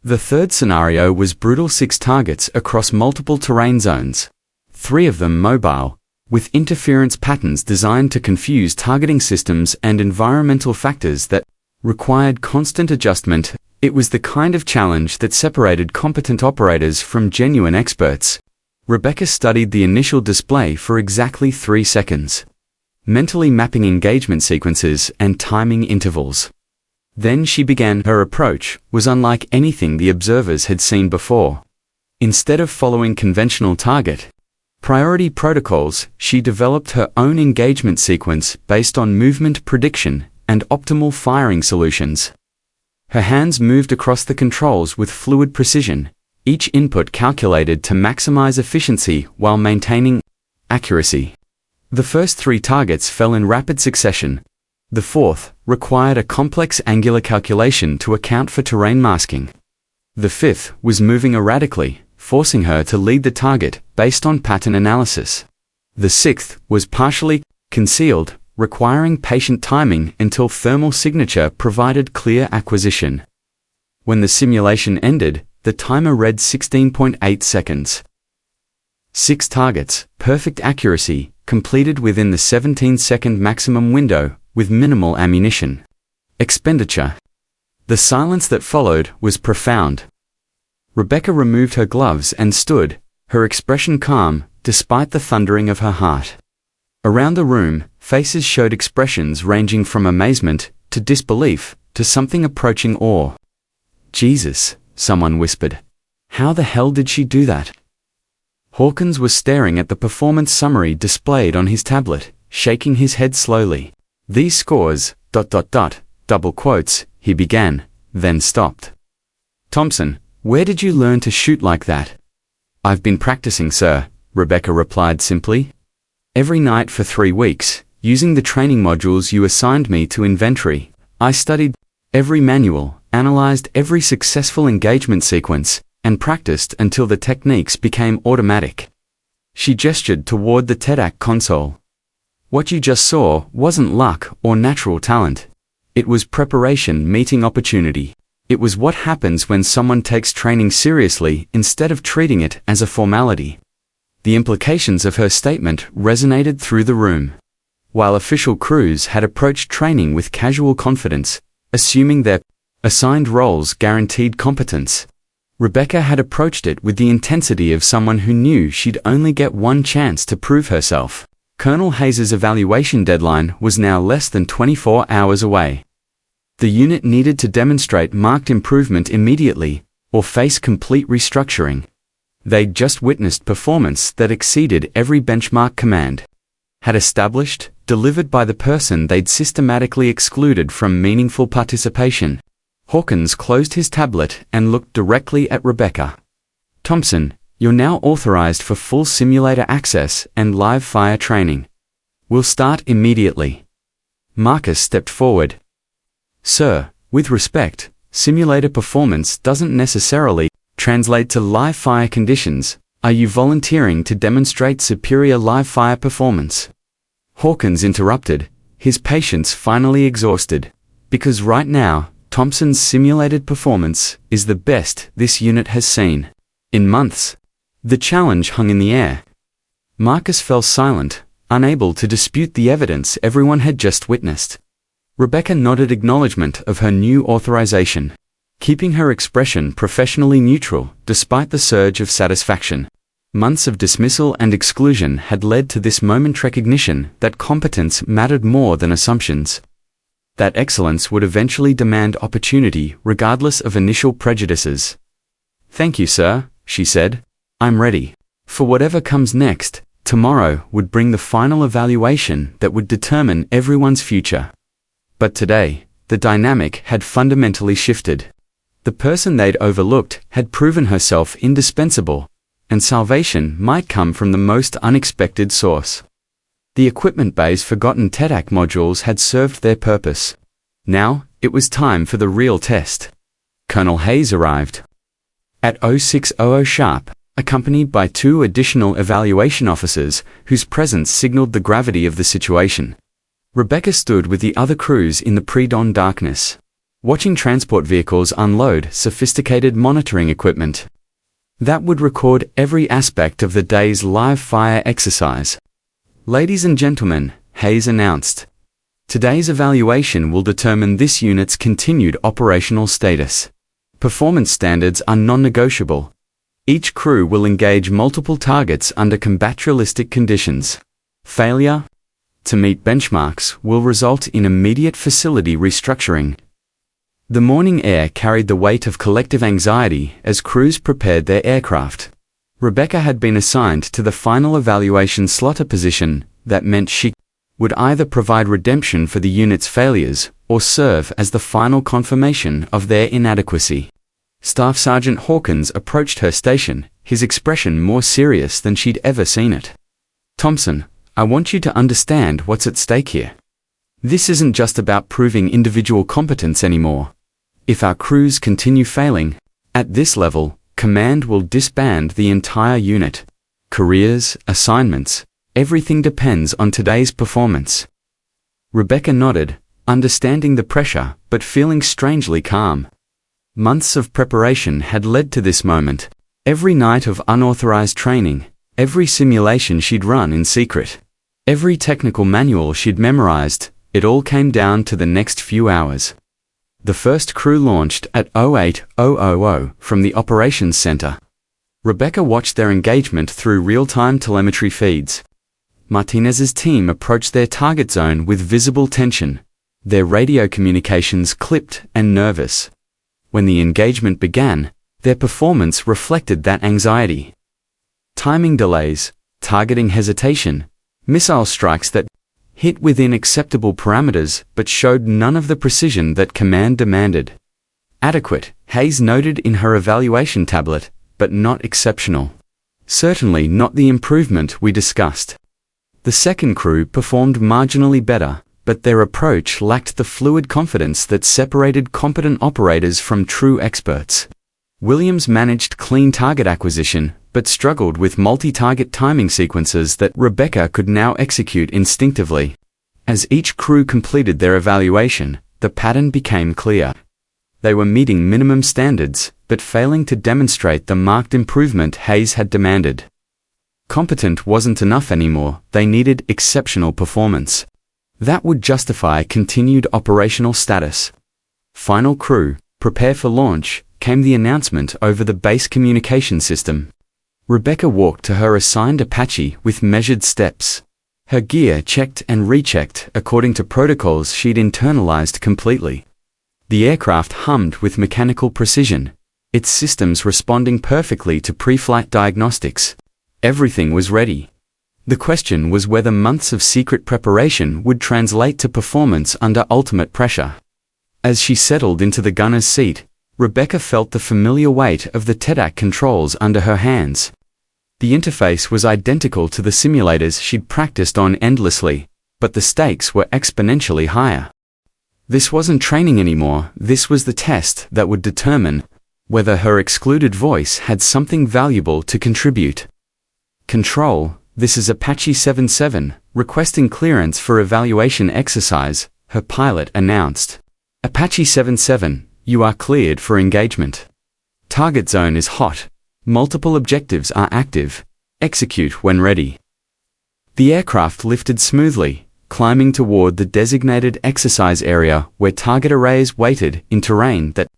The third scenario was brutal: 6 targets across multiple terrain zones. 3 of them mobile, with interference patterns designed to confuse targeting systems and environmental factors that required constant adjustment. It was the kind of challenge that separated competent operators from genuine experts. Rebecca studied the initial display for exactly 3 seconds, mentally mapping engagement sequences and timing intervals. Then she began. Her approach was unlike anything the observers had seen before. Instead of following conventional target priority protocols, she developed her own engagement sequence based on movement prediction and optimal firing solutions. Her hands moved across the controls with fluid precision, each input calculated to maximize efficiency while maintaining accuracy. The first 3 targets fell in rapid succession. The fourth required a complex angular calculation to account for terrain masking. The fifth was moving erratically, forcing her to lead the target based on pattern analysis. The sixth was partially concealed, requiring patient timing until thermal signature provided clear acquisition. When the simulation ended, the timer read 16.8 seconds. 6 targets, perfect accuracy, completed within the 17-second maximum window, with minimal ammunition expenditure. The silence that followed was profound. Rebecca removed her gloves and stood, her expression calm, despite the thundering of her heart. Around the room, faces showed expressions ranging from amazement, to disbelief, to something approaching awe. Jesus, someone whispered. How the hell did she do that? Hawkins was staring at the performance summary displayed on his tablet, shaking his head slowly. These scores, ... double quotes, he began, then stopped. Thompson, where did you learn to shoot like that? I've been practicing, sir, Rebecca replied simply. Every night for 3 weeks, using the training modules you assigned me to inventory. I studied every manual, analyzed every successful engagement sequence, and practiced until the techniques became automatic. She gestured toward the TEDx console. What you just saw wasn't luck or natural talent. It was preparation meeting opportunity. It was what happens when someone takes training seriously instead of treating it as a formality. The implications of her statement resonated through the room. While official crews had approached training with casual confidence, assuming their assigned roles guaranteed competence, Rebecca had approached it with the intensity of someone who knew she'd only get one chance to prove herself. Colonel Hayes's evaluation deadline was now less than 24 hours away. The unit needed to demonstrate marked improvement immediately, or face complete restructuring. They'd just witnessed performance that exceeded every benchmark command had established, delivered by the person they'd systematically excluded from meaningful participation. Hawkins closed his tablet and looked directly at Rebecca. Thompson, you're now authorized for full simulator access and live fire training. We'll start immediately. Marcus stepped forward. Sir, with respect, simulator performance doesn't necessarily translate to live fire conditions. Are you volunteering to demonstrate superior live fire performance? Hawkins interrupted, his patience finally exhausted. Because right now, Thompson's simulated performance is the best this unit has seen in months. The challenge hung in the air. Marcus fell silent, unable to dispute the evidence everyone had just witnessed. Rebecca nodded acknowledgement of her new authorization, keeping her expression professionally neutral despite the surge of satisfaction. Months of dismissal and exclusion had led to this moment's recognition that competence mattered more than assumptions. That excellence would eventually demand opportunity regardless of initial prejudices. Thank you, sir, she said. I'm ready. For whatever comes next, tomorrow would bring the final evaluation that would determine everyone's future. But today, the dynamic had fundamentally shifted. The person they'd overlooked had proven herself indispensable, and salvation might come from the most unexpected source. The equipment bay's forgotten TEDx modules had served their purpose. Now, it was time for the real test. Colonel Hayes arrived at 0600 sharp, accompanied by 2 additional evaluation officers whose presence signaled the gravity of the situation. Rebecca stood with the other crews in the pre-dawn darkness, watching transport vehicles unload sophisticated monitoring equipment that would record every aspect of the day's live fire exercise. Ladies and gentlemen, Hayes announced, today's evaluation will determine this unit's continued operational status. Performance standards are non-negotiable. Each crew will engage multiple targets under combat-realistic conditions. Failure to meet benchmarks will result in immediate facility restructuring. The morning air carried the weight of collective anxiety as crews prepared their aircraft. Rebecca had been assigned to the final evaluation slotter position. That meant she would either provide redemption for the unit's failures or serve as the final confirmation of their inadequacy. Staff Sergeant Hawkins approached her station, his expression more serious than she'd ever seen it. Thompson, I want you to understand what's at stake here. This isn't just about proving individual competence anymore. If our crews continue failing, at this level, command will disband the entire unit. Careers, assignments, everything depends on today's performance. Rebecca nodded, understanding the pressure, but feeling strangely calm. Months of preparation had led to this moment. Every night of unauthorized training, every simulation she'd run in secret, every technical manual she'd memorized, it all came down to the next few hours. The first crew launched at 08000 from the operations center. Rebecca watched their engagement through real-time telemetry feeds. Martinez's team approached their target zone with visible tension, their radio communications clipped and nervous. When the engagement began, their performance reflected that anxiety. Timing delays, targeting hesitation, missile strikes that hit within acceptable parameters but showed none of the precision that command demanded. Adequate, Hayes noted in her evaluation tablet, but not exceptional. Certainly not the improvement we discussed. The second crew performed marginally better, but their approach lacked the fluid confidence that separated competent operators from true experts. Williams managed clean target acquisition, but struggled with multi-target timing sequences that Rebecca could now execute instinctively. As each crew completed their evaluation, the pattern became clear. They were meeting minimum standards, but failing to demonstrate the marked improvement Hayes had demanded. Competent wasn't enough anymore, they needed exceptional performance. That would justify continued operational status. Final crew, prepare for launch, came the announcement over the base communication system. Rebecca walked to her assigned Apache with measured steps. Her gear checked and rechecked according to protocols she'd internalized completely. The aircraft hummed with mechanical precision, its systems responding perfectly to pre-flight diagnostics. Everything was ready. The question was whether months of secret preparation would translate to performance under ultimate pressure. As she settled into the gunner's seat, Rebecca felt the familiar weight of the TEDAC controls under her hands. The interface was identical to the simulators she'd practiced on endlessly, but the stakes were exponentially higher. This wasn't training anymore, this was the test that would determine whether her excluded voice had something valuable to contribute. Control, this is Apache 77, requesting clearance for evaluation exercise, her pilot announced. Apache 77, you are cleared for engagement. Target zone is hot. Multiple objectives are active. Execute when ready. The aircraft lifted smoothly, climbing toward the designated exercise area where target arrays waited in terrain that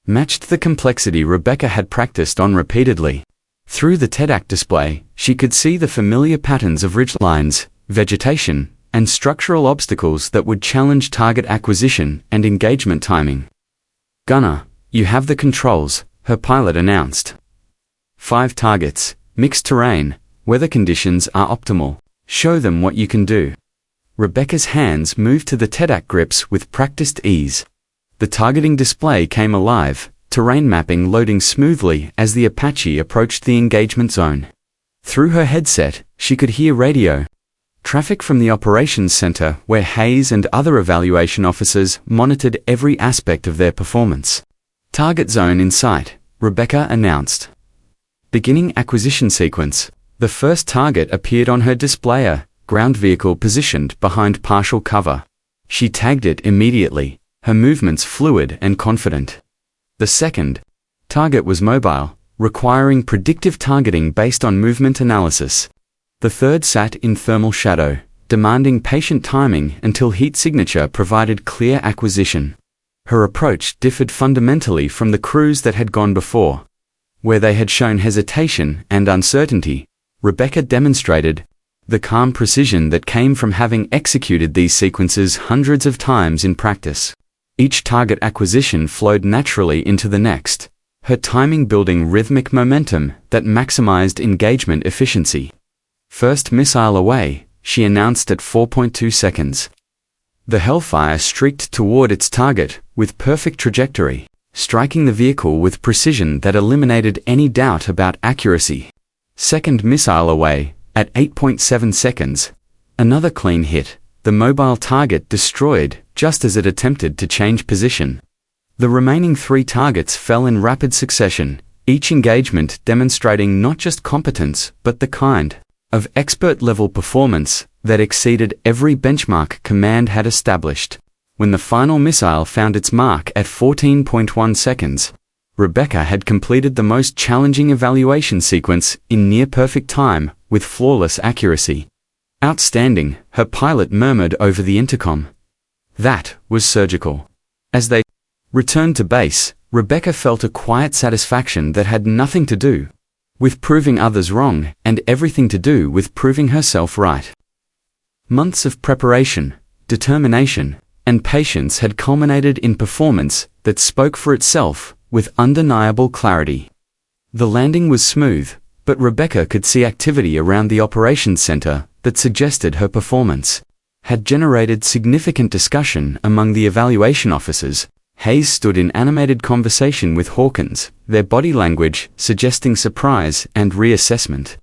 matched the complexity Rebecca had practiced on repeatedly. Through the TEDAC display, she could see the familiar patterns of ridgelines, vegetation, and structural obstacles that would challenge target acquisition and engagement timing. Gunner, you have the controls, her pilot announced. 5 targets, mixed terrain, weather conditions are optimal. Show them what you can do. Rebecca's hands moved to the TEDAC grips with practiced ease. The targeting display came alive, terrain mapping loading smoothly as the Apache approached the engagement zone. Through her headset, she could hear radio traffic from the operations center where Hayes and other evaluation officers monitored every aspect of their performance. Target zone in sight, Rebecca announced. Beginning acquisition sequence. The first target appeared on her displayer, ground vehicle positioned behind partial cover. She tagged it immediately, her movements fluid and confident. The second target was mobile, requiring predictive targeting based on movement analysis. The third sat in thermal shadow, demanding patient timing until heat signature provided clear acquisition. Her approach differed fundamentally from the crews that had gone before. Where they had shown hesitation and uncertainty, Rebecca demonstrated the calm precision that came from having executed these sequences hundreds of times in practice. Each target acquisition flowed naturally into the next, her timing building rhythmic momentum that maximized engagement efficiency. First missile away, she announced at 4.2 seconds. The Hellfire streaked toward its target with perfect trajectory, striking the vehicle with precision that eliminated any doubt about accuracy. Second missile away, at 8.7 seconds. Another clean hit, the mobile target destroyed just as it attempted to change position. The remaining 3 targets fell in rapid succession, each engagement demonstrating not just competence but the kind of expert-level performance that exceeded every benchmark command had established. When the final missile found its mark at 14.1 seconds, Rebecca had completed the most challenging evaluation sequence in near-perfect time with flawless accuracy. Outstanding, her pilot murmured over the intercom. That was surgical. As they returned to base, Rebecca felt a quiet satisfaction that had nothing to do with proving others wrong and everything to do with proving herself right. Months of preparation, determination, and patience had culminated in performance that spoke for itself with undeniable clarity. The landing was smooth, but Rebecca could see activity around the operations center that suggested her performance had generated significant discussion among the evaluation officers. Hayes stood in animated conversation with Hawkins, their body language suggesting surprise and reassessment.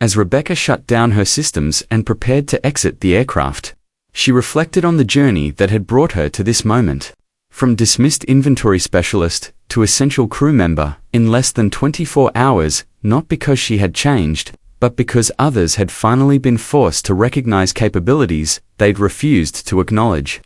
As Rebecca shut down her systems and prepared to exit the aircraft, she reflected on the journey that had brought her to this moment. From dismissed inventory specialist to essential crew member in less than 24 hours, not because she had changed, but because others had finally been forced to recognize capabilities they'd refused to acknowledge.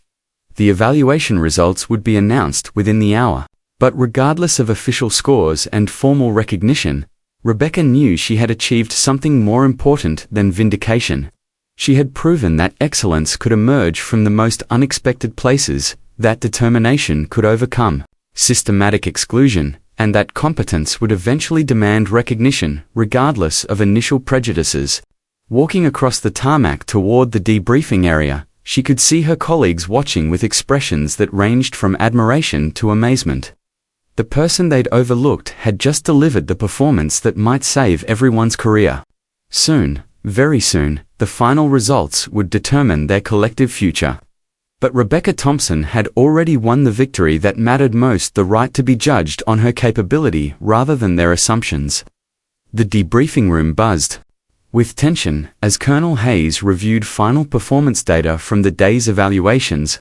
The evaluation results would be announced within the hour, but regardless of official scores and formal recognition, Rebecca knew she had achieved something more important than vindication. She had proven that excellence could emerge from the most unexpected places, that determination could overcome systematic exclusion, and that competence would eventually demand recognition, regardless of initial prejudices. Walking across the tarmac toward the debriefing area, she could see her colleagues watching with expressions that ranged from admiration to amazement. The person they'd overlooked had just delivered the performance that might save everyone's career. Soon, very soon, the final results would determine their collective future. But Rebecca Thompson had already won the victory that mattered most, the right to be judged on her capability rather than their assumptions. The debriefing room buzzed with tension as Colonel Hayes reviewed final performance data from the day's evaluations.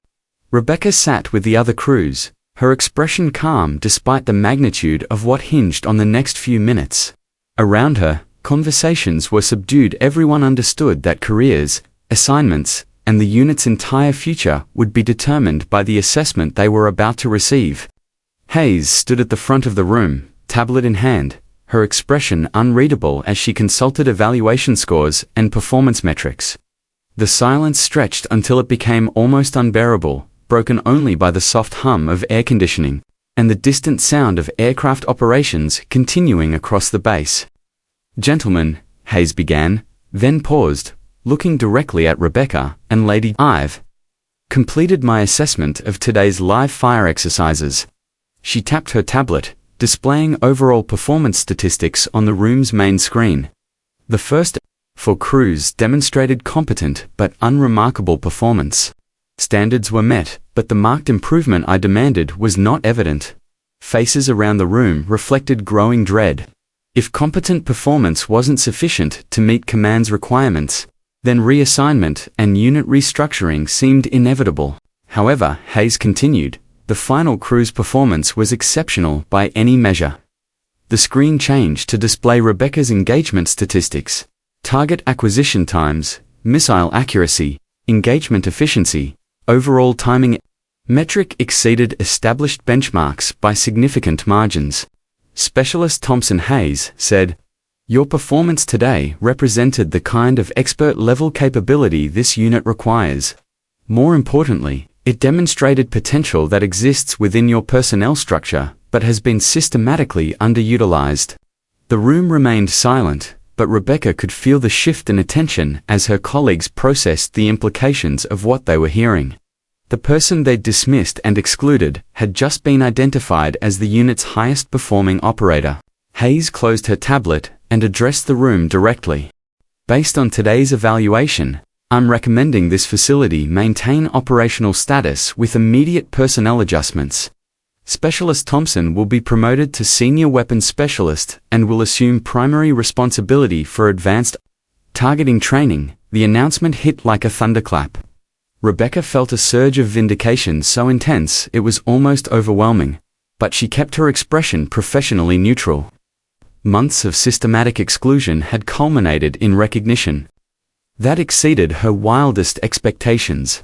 Rebecca sat with the other crews, her expression calm despite the magnitude of what hinged on the next few minutes. Around her, conversations were subdued. Everyone understood that careers, assignments, and the unit's entire future would be determined by the assessment they were about to receive. Hayes stood at the front of the room, tablet in hand, her expression unreadable as she consulted evaluation scores and performance metrics. The silence stretched until it became almost unbearable, broken only by the soft hum of air conditioning, and the distant sound of aircraft operations continuing across the base. "Gentlemen," Hayes began, then paused, looking directly at Rebecca and Lady. "I've completed my assessment of today's live fire exercises." She tapped her tablet, displaying overall performance statistics on the room's main screen. The first 4 crews demonstrated competent but unremarkable performance. Standards were met, but the marked improvement I demanded was not evident. Faces around the room reflected growing dread. If competent performance wasn't sufficient to meet command's requirements, then reassignment and unit restructuring seemed inevitable. However, Hayes continued, the final crew's performance was exceptional by any measure. The screen changed to display Rebecca's engagement statistics. Target acquisition times, missile accuracy, engagement efficiency, overall timing. Metric exceeded established benchmarks by significant margins. Specialist Thompson Hayes said, "Your performance today represented the kind of expert-level capability this unit requires. More importantly, it demonstrated potential that exists within your personnel structure, but has been systematically underutilized." The room remained silent, but Rebecca could feel the shift in attention as her colleagues processed the implications of what they were hearing. The person they'd dismissed and excluded had just been identified as the unit's highest-performing operator. Hayes closed her tablet and addressed the room directly. "Based on today's evaluation, I'm recommending this facility maintain operational status with immediate personnel adjustments. Specialist Thompson will be promoted to Senior Weapons Specialist and will assume primary responsibility for advanced targeting training." The announcement hit like a thunderclap. Rebecca felt a surge of vindication so intense it was almost overwhelming, but she kept her expression professionally neutral. Months of systematic exclusion had culminated in recognition that exceeded her wildest expectations.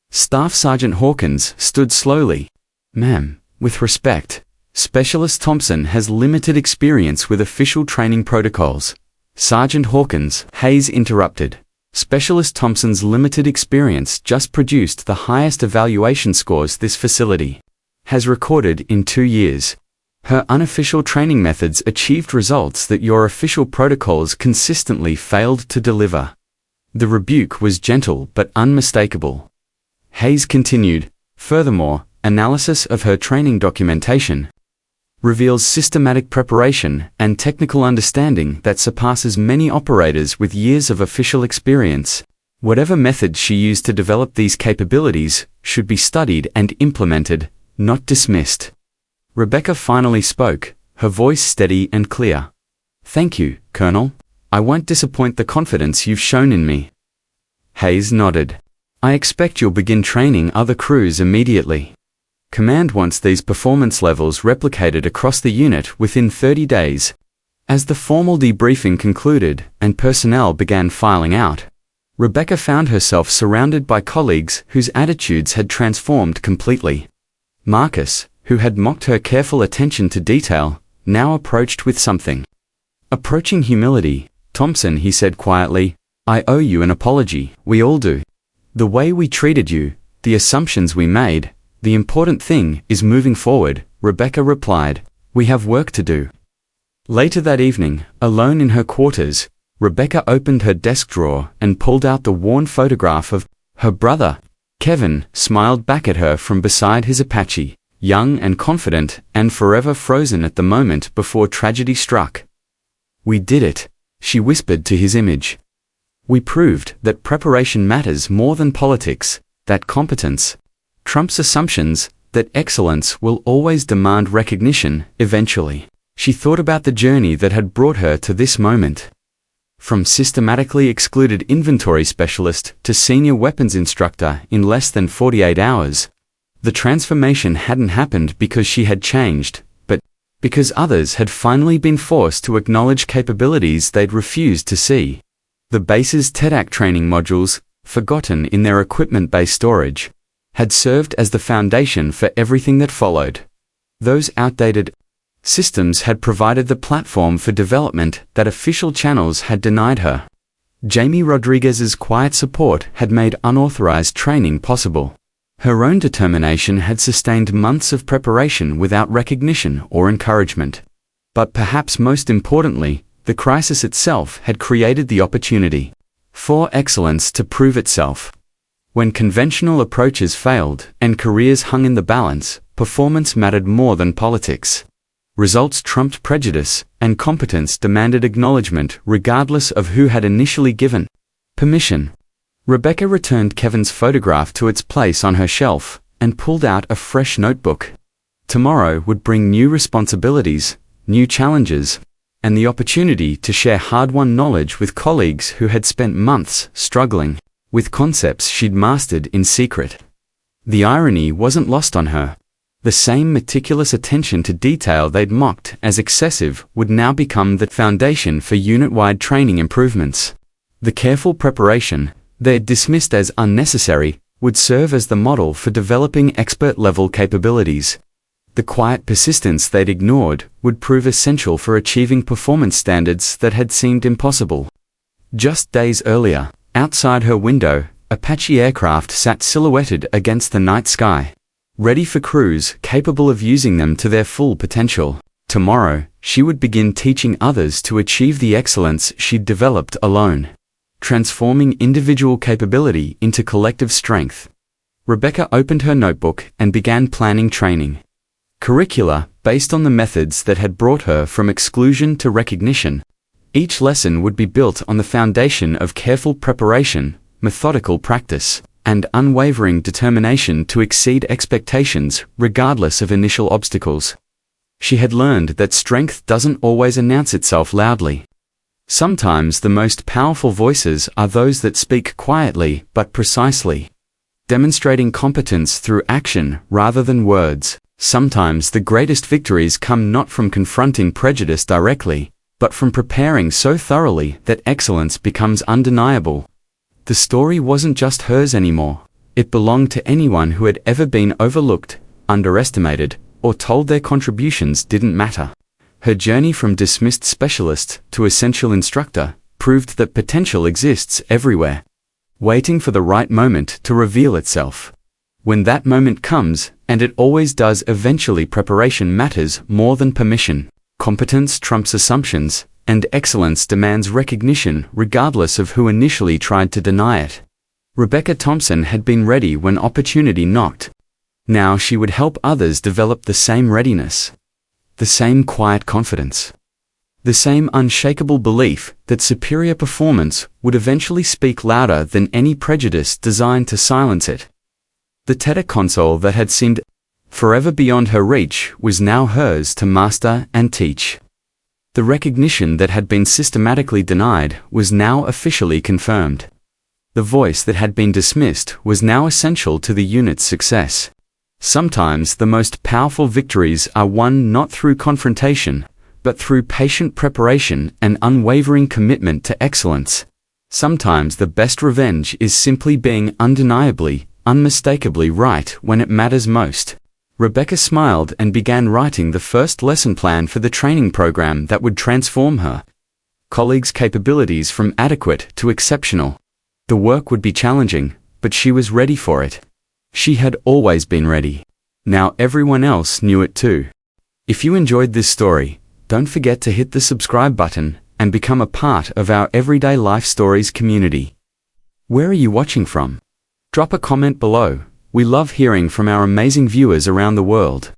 Staff Sergeant Hawkins stood slowly. "Ma'am, with respect, Specialist Thompson has limited experience with official training protocols." "Sergeant Hawkins," Hayes interrupted. "Specialist Thompson's limited experience just produced the highest evaluation scores this facility has recorded in 2 years. Her unofficial training methods achieved results that your official protocols consistently failed to deliver." The rebuke was gentle but unmistakable. Hayes continued, "Furthermore, analysis of her training documentation reveals systematic preparation and technical understanding that surpasses many operators with years of official experience. Whatever methods she used to develop these capabilities should be studied and implemented, not dismissed. Rebecca finally spoke, her voice steady and clear. "Thank you, Colonel. I won't disappoint the confidence you've shown in me." Hayes nodded. "I expect you'll begin training other crews immediately. Command wants these performance levels replicated across the unit within 30 days. As the formal debriefing concluded and personnel began filing out, Rebecca found herself surrounded by colleagues whose attitudes had transformed completely. Marcus, who had mocked her careful attention to detail, now approached with something. Approaching humility, "Thompson," he said quietly, "I owe you an apology, we all do. The way we treated you, the assumptions we made, the important thing is moving forward," Rebecca replied. "We have work to do." Later that evening, alone in her quarters, Rebecca opened her desk drawer and pulled out the worn photograph of her brother. Kevin smiled back at her from beside his Apache, young and confident and forever frozen at the moment before tragedy struck. "We did it," she whispered to his image. "We proved that preparation matters more than politics, that competence trumps assumptions, that excellence will always demand recognition, eventually." She thought about the journey that had brought her to this moment. From systematically excluded inventory specialist to senior weapons instructor in less than 48 hours. The transformation hadn't happened because she had changed, but because others had finally been forced to acknowledge capabilities they'd refused to see. The base's TEDAC training modules, forgotten in their equipment-based storage, had served as the foundation for everything that followed. Those outdated systems had provided the platform for development that official channels had denied her. Jamie Rodriguez's quiet support had made unauthorized training possible. Her own determination had sustained months of preparation without recognition or encouragement. But perhaps most importantly, the crisis itself had created the opportunity for excellence to prove itself. When conventional approaches failed and careers hung in the balance, performance mattered more than politics. Results trumped prejudice, and competence demanded acknowledgement regardless of who had initially given permission. Rebecca returned Kevin's photograph to its place on her shelf and pulled out a fresh notebook. Tomorrow would bring new responsibilities, new challenges, and the opportunity to share hard-won knowledge with colleagues who had spent months struggling with concepts she'd mastered in secret. The irony wasn't lost on her. The same meticulous attention to detail they'd mocked as excessive would now become the foundation for unit-wide training improvements. The careful preparation they'd dismissed as unnecessary would serve as the model for developing expert-level capabilities. The quiet persistence they'd ignored would prove essential for achieving performance standards that had seemed impossible. Just days earlier, outside her window, Apache aircraft sat silhouetted against the night sky, ready for crews capable of using them to their full potential. Tomorrow, she would begin teaching others to achieve the excellence she'd developed alone, transforming individual capability into collective strength. Rebecca opened her notebook and began planning training. Curricula, based on the methods that had brought her from exclusion to recognition. Each lesson would be built on the foundation of careful preparation, methodical practice, and unwavering determination to exceed expectations regardless of initial obstacles. She had learned that strength doesn't always announce itself loudly. Sometimes the most powerful voices are those that speak quietly but precisely, demonstrating competence through action rather than words. Sometimes the greatest victories come not from confronting prejudice directly, but from preparing so thoroughly that excellence becomes undeniable. The story wasn't just hers anymore. It belonged to anyone who had ever been overlooked, underestimated, or told their contributions didn't matter. Her journey from dismissed specialist to essential instructor proved that potential exists everywhere, waiting for the right moment to reveal itself. When that moment comes, and it always does eventually, preparation matters more than permission. Competence trumps assumptions, and excellence demands recognition regardless of who initially tried to deny it. Rebecca Thompson had been ready when opportunity knocked. Now she would help others develop the same readiness, the same quiet confidence. The same unshakable belief that superior performance would eventually speak louder than any prejudice designed to silence it. The TED console that had seemed forever beyond her reach was now hers to master and teach. The recognition that had been systematically denied was now officially confirmed. The voice that had been dismissed was now essential to the unit's success. Sometimes the most powerful victories are won not through confrontation, but through patient preparation and unwavering commitment to excellence. Sometimes the best revenge is simply being undeniably, unmistakably right when it matters most. Rebecca smiled and began writing the first lesson plan for the training program that would transform her colleagues' capabilities from adequate to exceptional. The work would be challenging, but she was ready for it. She had always been ready. Now everyone else knew it too. If you enjoyed this story, don't forget to hit the subscribe button and become a part of our Everyday Life Stories community. Where are you watching from? Drop a comment below. We love hearing from our amazing viewers around the world.